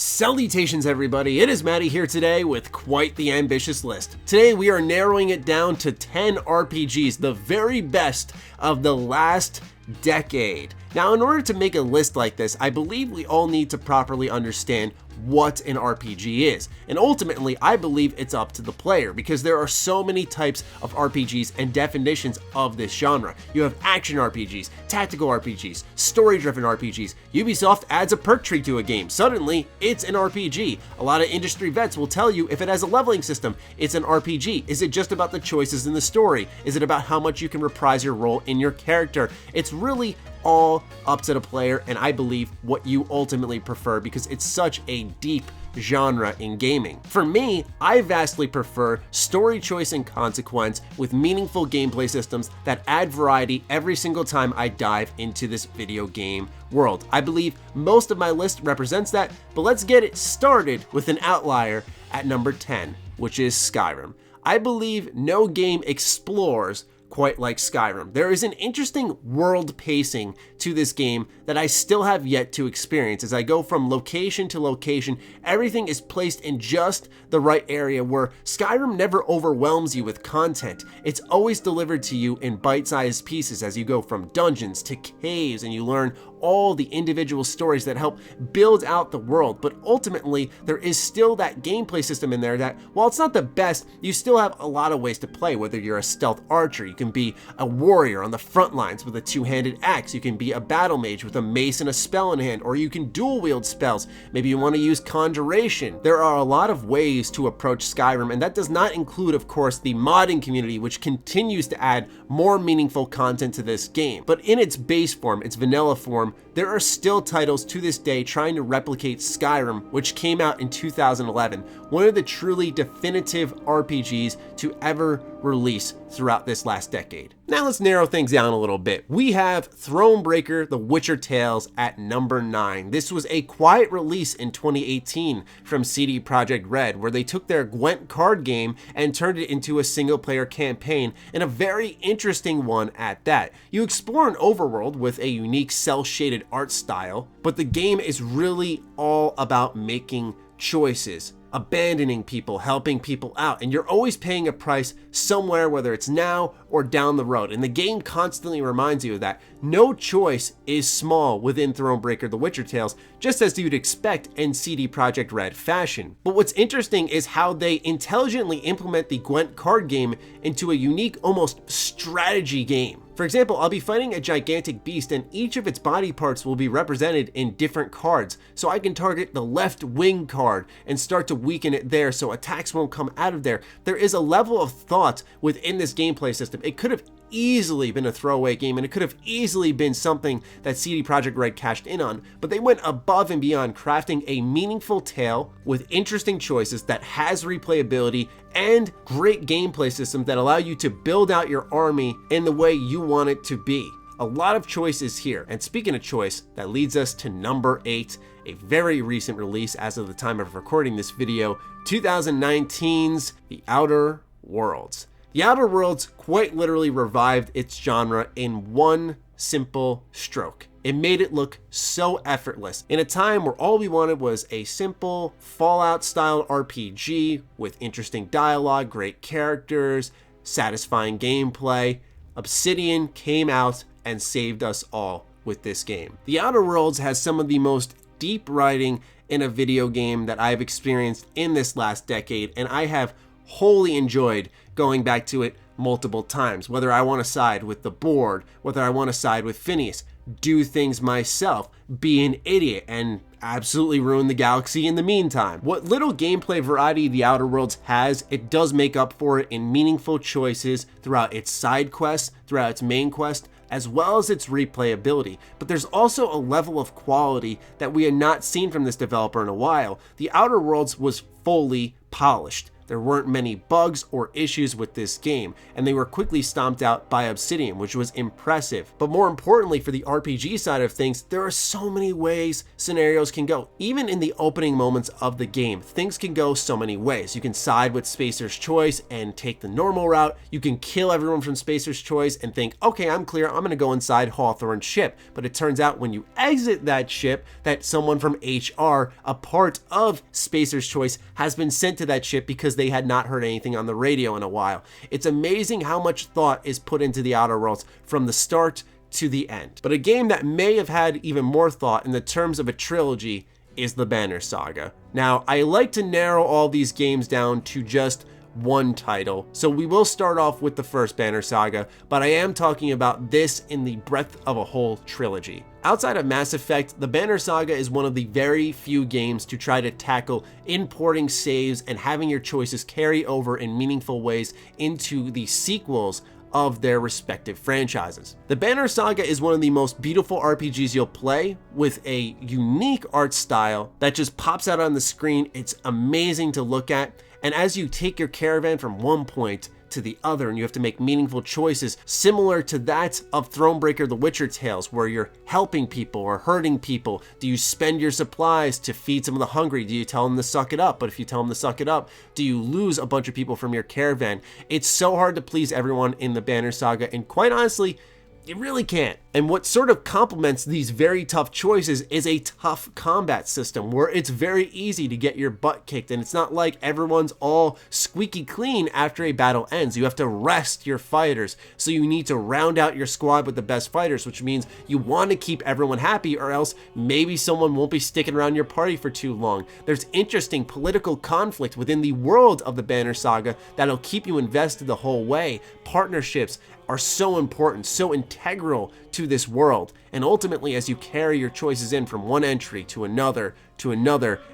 Salutations everybody, it is Matty here today with quite the ambitious list. Today we are narrowing it down to 10 RPGs, the very best of the last decade. Now in order to make a list like this, I believe we all need to properly understand what an RPG is. And ultimately, I believe it's up to the player because there are so many types of RPGs and definitions of this genre. You have action RPGs, tactical RPGs, story-driven RPGs. Ubisoft adds a perk tree to a game. Suddenly, it's an RPG. A lot of industry vets will tell you if it has a leveling system, it's an RPG. Is it just about the choices in the story? Is it about how much you can reprise your role in your character? It's really all up to the player, and I believe what you ultimately prefer because it's such a deep genre in gaming. For me, I vastly prefer story choice and consequence with meaningful gameplay systems that add variety every single time I dive into this video game world. I believe most of my list represents that, but let's get it started with an outlier at number 10, which is Skyrim. I believe no game explores quite like Skyrim. There is an interesting world pacing to this game that I still have yet to experience. As I go from location to location, everything is placed in just the right area where Skyrim never overwhelms you with content. It's always delivered to you in bite-sized pieces as you go from dungeons to caves and you learn all the individual stories that help build out the world. But ultimately, there is still that gameplay system in there that, while it's not the best, you still have a lot of ways to play. Whether you're a stealth archer, you can be a warrior on the front lines with a two-handed axe, you can be a battle mage with a mace and a spell in hand, or you can dual wield spells. Maybe you want to use conjuration. There are a lot of ways to approach Skyrim, and that does not include, of course, the modding community, which continues to add more meaningful content to this game. But in its base form, its vanilla form, there are still titles to this day trying to replicate Skyrim, which came out in 2011, one of the truly definitive RPGs to ever release throughout this last decade. Now let's narrow things down a little bit. We have Thronebreaker: The Witcher Tales at number 9. This was a quiet release in 2018 from CD Projekt Red, where they took their Gwent card game and turned it into a single-player campaign, and a very interesting one at that. You explore an overworld with a unique cel-shaded art style, but the game is really all about making choices, abandoning people, helping people out, and you're always paying a price somewhere, whether it's now or down the road. And the game constantly reminds you of that. No choice is small within Thronebreaker: The Witcher Tales, just as you'd expect in CD Projekt Red fashion. But what's interesting is how they intelligently implement the Gwent card game into a unique, almost strategy game. For example, I'll be fighting a gigantic beast and each of its body parts will be represented in different cards. So I can target the left wing card and start to weaken it there so attacks won't come out of there. There is a level of thought within this gameplay system. It could have easily been a throwaway game, and it could have easily been something that CD Projekt Red cashed in on, but they went above and beyond, crafting a meaningful tale with interesting choices that has replayability and great gameplay systems that allow you to build out your army in the way you want it to be. A lot of choices here, and speaking of choice, that leads us to number 8, a very recent release as of the time of recording this video, 2019's The Outer Worlds. The Outer Worlds quite literally revived its genre in one simple stroke. It made it look so effortless in a time where all we wanted was a simple Fallout-style RPG with interesting dialogue, great characters, satisfying gameplay. Obsidian came out and saved us all with this game. The Outer Worlds has some of the most deep writing in a video game that I've experienced in this last decade, and I have wholly enjoyed going back to it multiple times, whether I want to side with the board, whether I want to side with Phineas, do things myself, be an idiot, and absolutely ruin the galaxy in the meantime. What little gameplay variety The Outer Worlds has, it does make up for it in meaningful choices throughout its side quests, throughout its main quest, as well as its replayability. But there's also a level of quality that we had not seen from this developer in a while. The Outer Worlds was fully polished. There weren't many bugs or issues with this game, and they were quickly stomped out by Obsidian, which was impressive. But more importantly, for the RPG side of things, there are so many ways scenarios can go. Even in the opening moments of the game, things can go so many ways. You can side with Spacer's Choice and take the normal route. You can kill everyone from Spacer's Choice and think, okay, I'm clear, I'm gonna go inside Hawthorne's ship. But it turns out when you exit that ship, that someone from HR, a part of Spacer's Choice, has been sent to that ship because they had not heard anything on the radio in a while. It's amazing how much thought is put into the Outer Worlds from the start to the end. But a game that may have had even more thought in the terms of a trilogy is the Banner Saga. Now, I like to narrow all these games down to just one title, so we will start off with the first Banner Saga, but I am talking about this in the breadth of a whole trilogy. Outside of Mass Effect, the Banner Saga is one of the very few games to try to tackle importing saves and having your choices carry over in meaningful ways into the sequels of their respective franchises. The Banner Saga is one of the most beautiful RPGs you'll play, with a unique art style that just pops out on the screen. It's amazing to look at, and as you take your caravan from one point to the other and you have to make meaningful choices similar to that of Thronebreaker The Witcher Tales, where you're helping people or hurting people. Do you spend your supplies to feed some of the hungry? Do you tell them to suck it up? But if you tell them to suck it up, do you lose a bunch of people from your caravan? It's so hard to please everyone in the Banner Saga, and quite honestly, you really can't. And what sort of complements these very tough choices is a tough combat system where it's very easy to get your butt kicked, and it's not like everyone's all squeaky clean after a battle ends. You have to rest your fighters, so you need to round out your squad with the best fighters, which means you want to keep everyone happy, or else maybe someone won't be sticking around your party for too long. There's interesting political conflict within the world of the Banner Saga that'll keep you invested the whole way. Partnerships are so important, so integral to this world, and ultimately as you carry your choices in from one entry to another,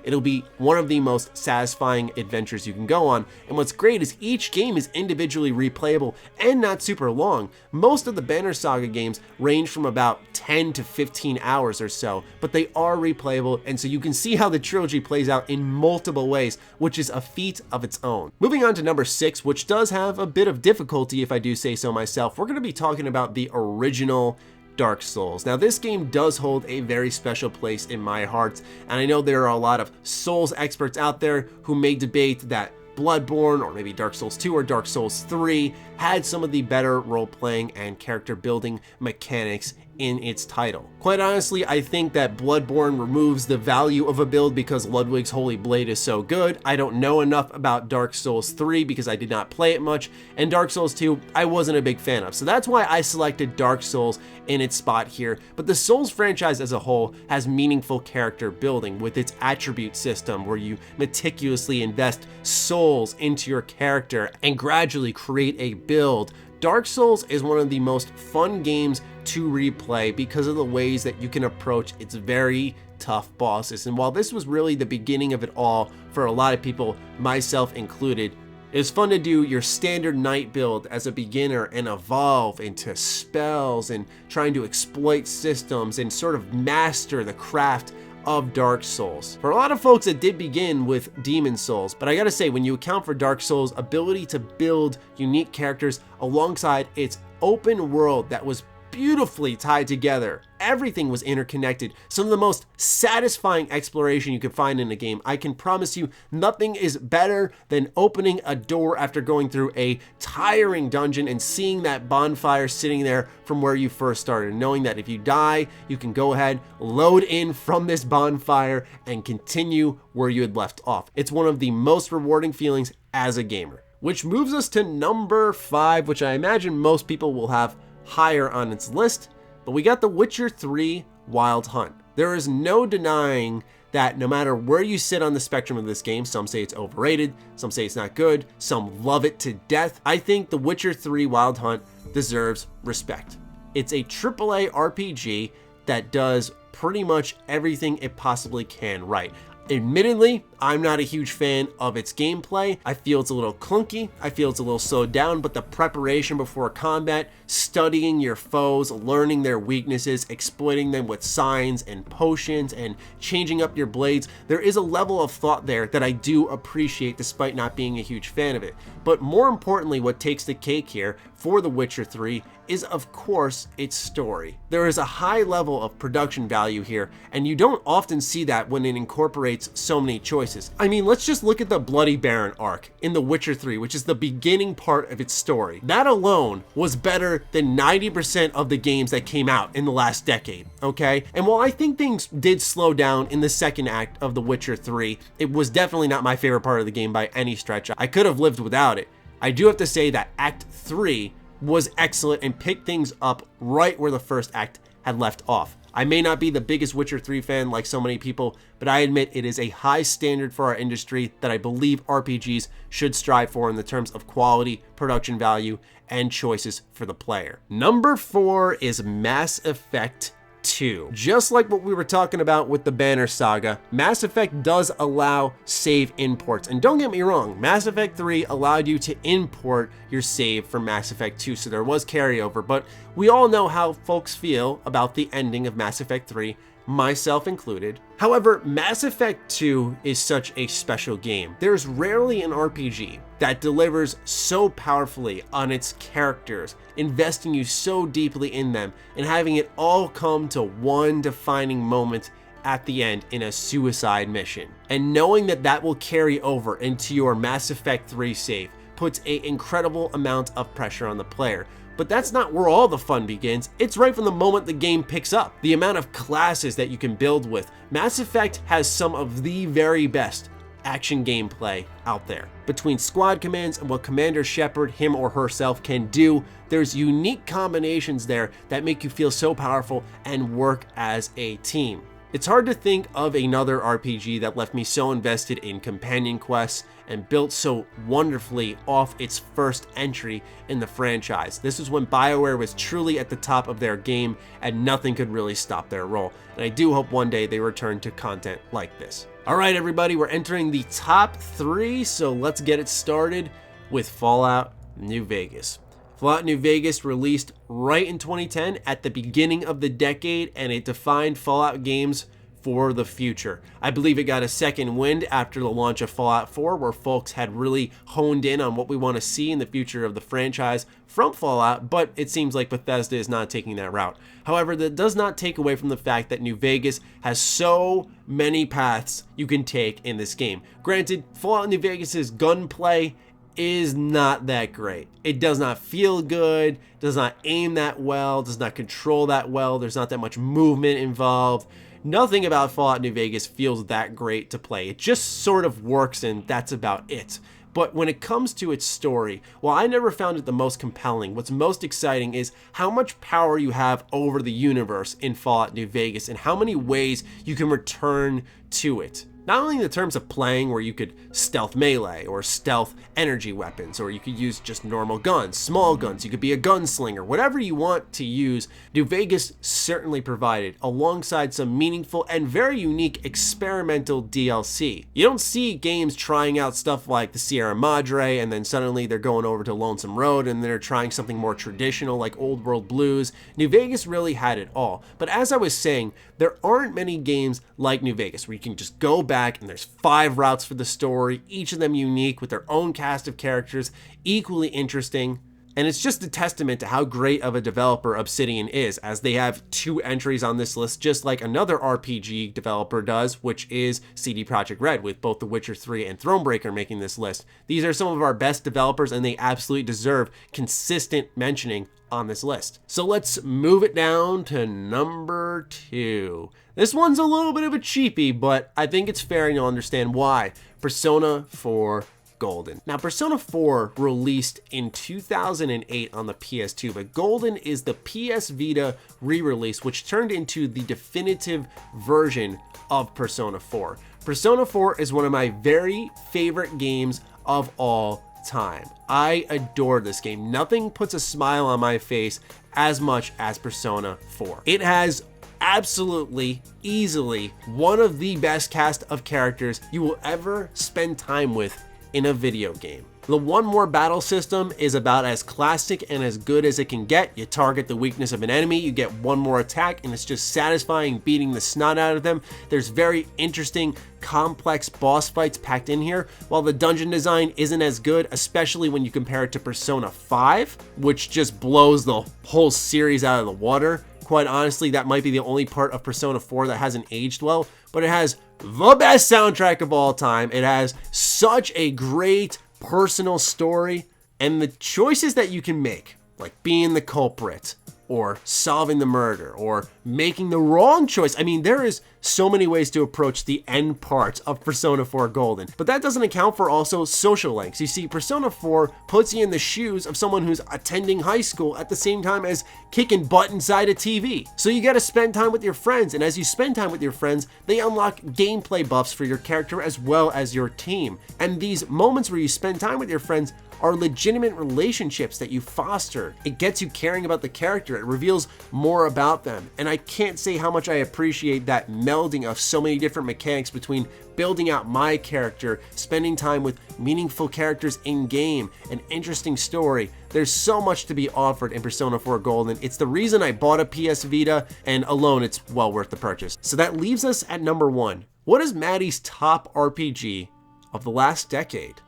it'll be one of the most satisfying adventures you can go on. And what's great is each game is individually replayable and not super long. Most of the Banner Saga games range from about 10 to 15 hours or so, but they are replayable, and so you can see how the trilogy plays out in multiple ways, which is a feat of its own. Moving on to number 6, which does have a bit of difficulty if I do say so myself, we're going to be talking about the original Dark Souls. Now, this game does hold a very special place in my heart, and I know there are a lot of Souls experts out there who may debate that Bloodborne, or maybe Dark Souls 2 or Dark Souls 3, had some of the better role-playing and character building mechanics in its title. Quite honestly, I think that Bloodborne removes the value of a build because Ludwig's Holy Blade is so good. I don't know enough about Dark Souls 3 because I did not play it much, and Dark Souls 2 I wasn't a big fan of, so that's why I selected Dark Souls in its spot here. But the Souls franchise as a whole has meaningful character building with its attribute system, where you meticulously invest souls into your character and gradually create a build. Dark Souls is one of the most fun games to replay because of the ways that you can approach its very tough bosses. And while this was really the beginning of it all for a lot of people, myself included, it's fun to do your standard knight build as a beginner and evolve into spells and trying to exploit systems and sort of master the craft of Dark Souls. For a lot of folks, it did begin with Demon Souls, but I gotta say, when you account for Dark Souls' ability to build unique characters alongside its open world that was beautifully tied together, everything was interconnected, some of the most satisfying exploration you could find in a game. I can promise you, nothing is better than opening a door after going through a tiring dungeon and seeing that bonfire sitting there from where you first started, knowing that if you die, you can go ahead, load in from this bonfire, and continue where you had left off. It's one of the most rewarding feelings as a gamer. Which moves us to number 5, which I imagine most people will have higher on its list, but we got The Witcher 3 Wild Hunt. There is no denying that no matter where you sit on the spectrum of this game, some say it's overrated, some say it's not good, some love it to death, I think The Witcher 3 Wild Hunt deserves respect. It's a AAA RPG that does pretty much everything it possibly can right. Admittedly, I'm not a huge fan of its gameplay. I feel it's a little clunky. I feel it's a little slowed down, but the preparation before combat, studying your foes, learning their weaknesses, exploiting them with signs and potions, and changing up your blades, there is a level of thought there that I do appreciate despite not being a huge fan of it. But more importantly, what takes the cake here for The Witcher 3 is, of course, its story. There is a high level of production value here, and you don't often see that when it incorporates so many choices. I mean, let's just look at the Bloody Baron arc in The Witcher 3, which is the beginning part of its story. That alone was better than 90% of the games that came out in the last decade, okay? And while I think things did slow down in the second act of The Witcher 3, it was definitely not my favorite part of the game by any stretch. I could have lived without it. I do have to say that Act 3 was excellent and picked things up right where the first act had left off. I may not be the biggest Witcher 3 fan like so many people, but I admit it is a high standard for our industry that I believe RPGs should strive for in the terms of quality, production value, and choices for the player. Number 4 is Mass Effect 2. Just like what we were talking about with the Banner Saga, Mass Effect does allow save imports. And don't get me wrong, Mass Effect 3 allowed you to import your save from Mass Effect 2, so there was carryover, but we all know how folks feel about the ending of Mass Effect 3, myself included. However, Mass Effect 2 is such a special game. There's rarely an RPG that delivers so powerfully on its characters, investing you so deeply in them, and having it all come to one defining moment at the end in a suicide mission. And knowing that that will carry over into your Mass Effect 3 save puts an incredible amount of pressure on the player. But that's not where all the fun begins. It's right from the moment the game picks up. The amount of classes that you can build with. Mass Effect has some of the very best action gameplay out there. Between squad commands and what Commander Shepard, him or herself, can do, there's unique combinations there that make you feel so powerful and work as a team. It's hard to think of another RPG that left me so invested in companion quests and built so wonderfully off its first entry in the franchise. This is when BioWare was truly at the top of their game and nothing could really stop their roll. And I do hope one day they return to content like this. All right, everybody, we're entering the top 3, so let's get it started with Fallout New Vegas. Fallout New Vegas released right in 2010 at the beginning of the decade, and it defined Fallout games for the future. I believe it got a second wind after the launch of Fallout 4, where folks had really honed in on what we want to see in the future of the franchise from Fallout, but it seems like Bethesda is not taking that route. However, that does not take away from the fact that New Vegas has so many paths you can take in this game. Granted, Fallout New Vegas's gunplay is not that great. It does not feel good, does not aim that well, does not control that well, there's not that much movement involved. Nothing about Fallout New Vegas feels that great to play. It just sort of works and that's about it. But when it comes to its story, while I never found it the most compelling, what's most exciting is how much power you have over the universe in Fallout New Vegas and how many ways you can return to it. Not only in the terms of playing where you could stealth melee or stealth energy weapons, or you could use just normal guns, small guns, you could be a gunslinger, whatever you want to use, New Vegas certainly provided, alongside some meaningful and very unique experimental DLC. You don't see games trying out stuff like the Sierra Madre and then suddenly they're going over to Lonesome Road and they're trying something more traditional like Old World Blues. New Vegas really had it all. But as I was saying, there aren't many games like New Vegas where you can just go back and there's 5 routes for the story, each of them unique with their own cast of characters, equally interesting. And it's just a testament to how great of a developer Obsidian is, as they have 2 entries on this list, just like another RPG developer does, which is CD Projekt Red, with both The Witcher 3 and Thronebreaker making this list. These are some of our best developers, and they absolutely deserve consistent mentioning on this list. So let's move it down to number 2. This one's a little bit of a cheapie, but I think it's fair and you'll understand why. Persona 4 Golden. Now, Persona 4 released in 2008 on the PS2, but Golden is the PS Vita re-release, which turned into the definitive version of Persona 4. Persona 4 is one of my very favorite games of all time. I adore this game. Nothing puts a smile on my face as much as Persona 4. It has absolutely, easily, one of the best cast of characters you will ever spend time with in a video game. The one more battle system is about as classic and as good as it can get. You target the weakness of an enemy, you get one more attack, and it's just satisfying beating the snot out of them. There's very interesting, complex boss fights packed in here, while the dungeon design isn't as good, especially when you compare it to Persona 5, which just blows the whole series out of the water. Quite honestly, that might be the only part of Persona 4 that hasn't aged well, but it has the best soundtrack of all time. It has such a great personal story, and the choices that you can make, like being the culprit or solving the murder or making the wrong choice. I mean, there is so many ways to approach the end part of Persona 4 Golden, but that doesn't account for also social links. You see, Persona 4 puts you in the shoes of someone who's attending high school at the same time as kicking butt inside a TV. So you gotta spend time with your friends, and as you spend time with your friends, they unlock gameplay buffs for your character as well as your team. And these moments where you spend time with your friends are legitimate relationships that you foster. It gets you caring about the character. It reveals more about them. And I can't say how much I appreciate that melding of so many different mechanics between building out my character, spending time with meaningful characters in game, an interesting story. There's so much to be offered in Persona 4 Golden. It's the reason I bought a PS Vita, and alone it's well worth the purchase. So that leaves us at number 1. What is Matty's top RPG of the last decade?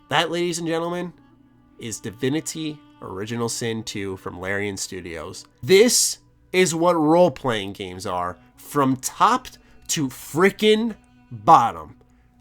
That, ladies and gentlemen, is Divinity Original Sin 2 from Larian Studios. This is what role-playing games are from top to frickin' bottom.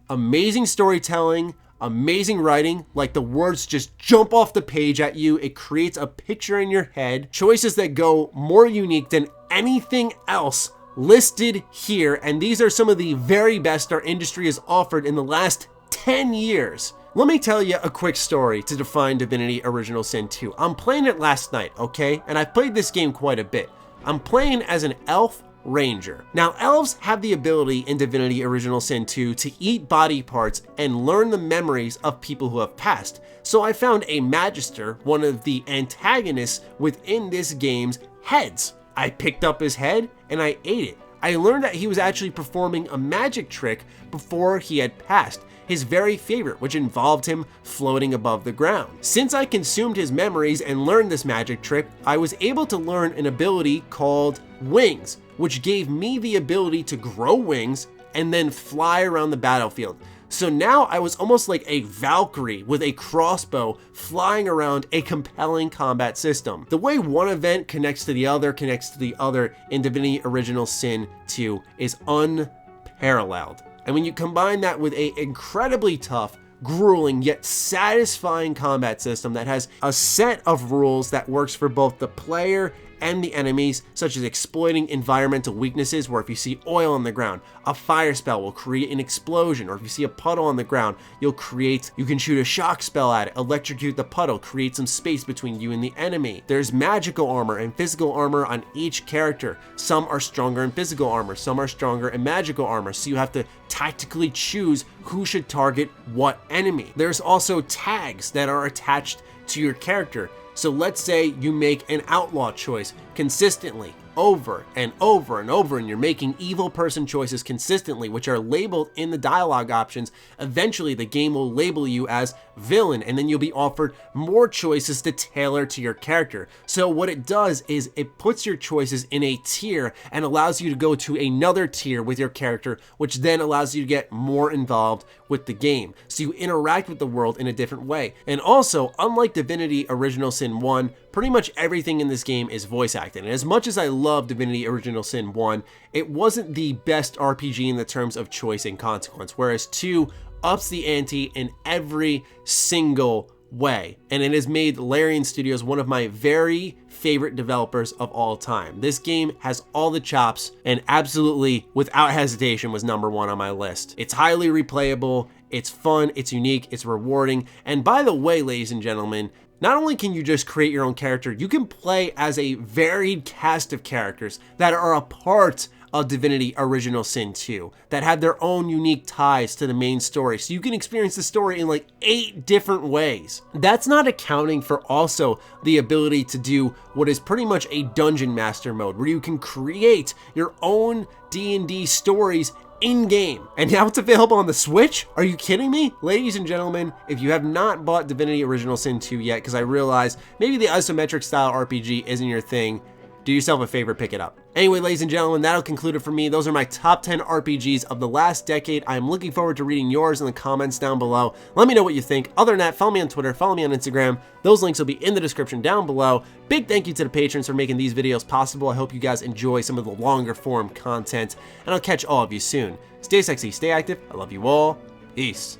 Amazing storytelling, amazing writing, like the words just jump off the page at you. It creates a picture in your head. Choices that go more unique than anything else listed here, and these are some of the very best our industry has offered in the last 10 years. Let me tell you a quick story to define Divinity Original Sin 2. I'm playing it last night, okay? And I've played this game quite a bit. I'm playing as an elf ranger. Now, elves have the ability in Divinity Original Sin 2 to eat body parts and learn the memories of people who have passed. So I found a magister, one of the antagonists within this game's heads. I picked up his head and I ate it. I learned that he was actually performing a magic trick before he had passed, his very favorite, which involved him floating above the ground. Since I consumed his memories and learned this magic trick, I was able to learn an ability called Wings, which gave me the ability to grow wings and then fly around the battlefield. So now I was almost like a Valkyrie with a crossbow flying around a compelling combat system. The way one event connects to the other in Divinity Original Sin 2 is unparalleled. And when you combine that with an incredibly tough, grueling, yet satisfying combat system that has a set of rules that works for both the player and the enemies, such as exploiting environmental weaknesses, where if you see oil on the ground, a fire spell will create an explosion, or if you see a puddle on the ground, you can shoot a shock spell at it, electrocute the puddle, create some space between you and the enemy. There's magical armor and physical armor on each character. Some are stronger in physical armor, some are stronger in magical armor, so you have to tactically choose who should target what enemy. There's also tags that are attached to your character. So let's say you make an outlaw choice consistently over and over and over, and you're making evil person choices consistently, which are labeled in the dialogue options. Eventually the game will label you as villain, and then you'll be offered more choices to tailor to your character. So what it does is it puts your choices in a tier and allows you to go to another tier with your character, which then allows you to get more involved with the game. So you interact with the world in a different way. And also, unlike Divinity Original Sin 1, pretty much everything in this game is voice acted. And as much as I love Divinity Original Sin 1, it wasn't the best RPG in the terms of choice and consequence, whereas 2 ups the ante in every single way. And it has made Larian Studios one of my very favorite developers of all time. This game has all the chops and absolutely, without hesitation, was number 1 on my list. It's highly replayable, it's fun, it's unique, it's rewarding. And by the way, ladies and gentlemen, not only can you just create your own character, you can play as a varied cast of characters that are a part of Divinity Original Sin 2 that have their own unique ties to the main story, so you can experience the story in like 8 different ways. That's not accounting for also the ability to do what is pretty much a dungeon master mode, where you can create your own D&D stories in-game. And now it's available on the Switch? Are you kidding me? Ladies and gentlemen, if you have not bought Divinity Original Sin 2 yet, because I realize maybe the isometric style RPG isn't your thing, do yourself a favor, pick it up. Anyway, ladies and gentlemen, that'll conclude it for me. Those are my top 10 RPGs of the last decade. I'm looking forward to reading yours in the comments down below. Let me know what you think. Other than that, follow me on Twitter, follow me on Instagram. Those links will be in the description down below. Big thank you to the patrons for making these videos possible. I hope you guys enjoy some of the longer form content, and I'll catch all of you soon. Stay sexy, stay active. I love you all. Peace.